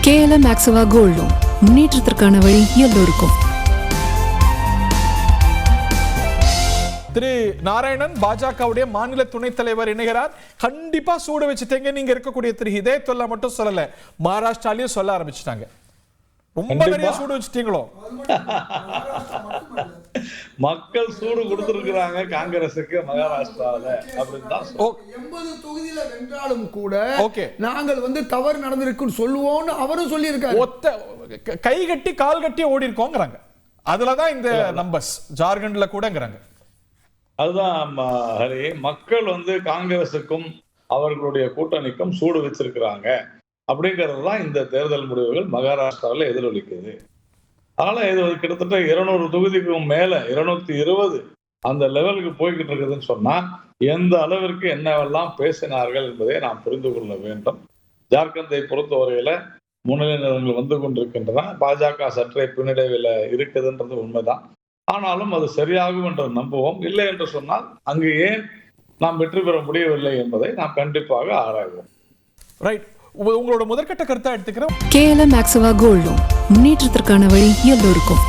KLM Maxava Gold Loan முன்னேற்றத்திற்கான வழி எல்லோருக்கும். திரு நாராயணன் பாஜகவுடைய மாநில துணைத் தலைவர் இணைகிறார். கண்டிப்பா சூடு வச்சுட்டீங்க. நீங்க இருக்கக்கூடிய திரு ஹிதயத்துல்லா மட்டும் சொல்லல, மகாராஷ்டிராலயும் சொல்ல ஆரம்பிச்சுட்டாங்க. ரொம்ப நிறைய சூடு வச்சுட்டீங்களோ? மக்கள் சூடு கொடுத்திருக்கிறாங்க காங்கிரசுக்கு மகாராஷ்டிராவில் அப்படின்னு தான் 80 தொகுதியில வென்றாலும் கூட நாங்கள் தவறு நடந்திருக்குன்னு சொல்லுவோம்னு அவரும் சொல்லியிருக்காரு. ஒத்த கை கட்டி கால் கட்டி ஓடி இருக்கோங்கிறாங்க. அதுலதான் இந்த நம்பர்ஸ் ஜார்க்கண்ட்ல கூடங்கிறாங்க. அதுதான் ஹரி, மக்கள் காங்கிரசுக்கும் அவர்களுடைய கூட்டணிக்கும் சூடு வச்சிருக்கிறாங்க அப்படிங்கிறது தான் இந்த தேர்தல் முடிவுகள் மகாராஷ்டிராவில் எதிரொலிக்குது. அதனால இது கிட்டத்தட்ட 200 தொகுதிக்கும் மேல 220 அந்த லெவலுக்கு போய்கிட்டு இருக்குதுன்னு சொன்னா எந்த அளவிற்கு என்னவெல்லாம் பேசினார்கள் என்பதை நாம் புரிந்து கொள்ள வேண்டும். ஜார்க்கண்டை பொறுத்தவரையில முன்னிலைகள் வந்து கொண்டிருக்கின்றன. பாஜக சற்றே பின்னடைவில் இருக்குதுன்றது உண்மைதான். ஆனாலும் அது சரியாகும் என்று நம்புவோம். இல்லை என்று சொன்னால் அங்கு ஏன் நாம் வெற்றி பெற முடியவில்லை என்பதை நாம் கண்டிப்பாக ஆராய்வோம். ரைட், உங்களோட முதற்கட்ட கருத்தை எடுத்துக்கிறோம். KLM Maxava Gold Loan முன்னேற்றத்திற்கான வழி எல்லோருக்கும்.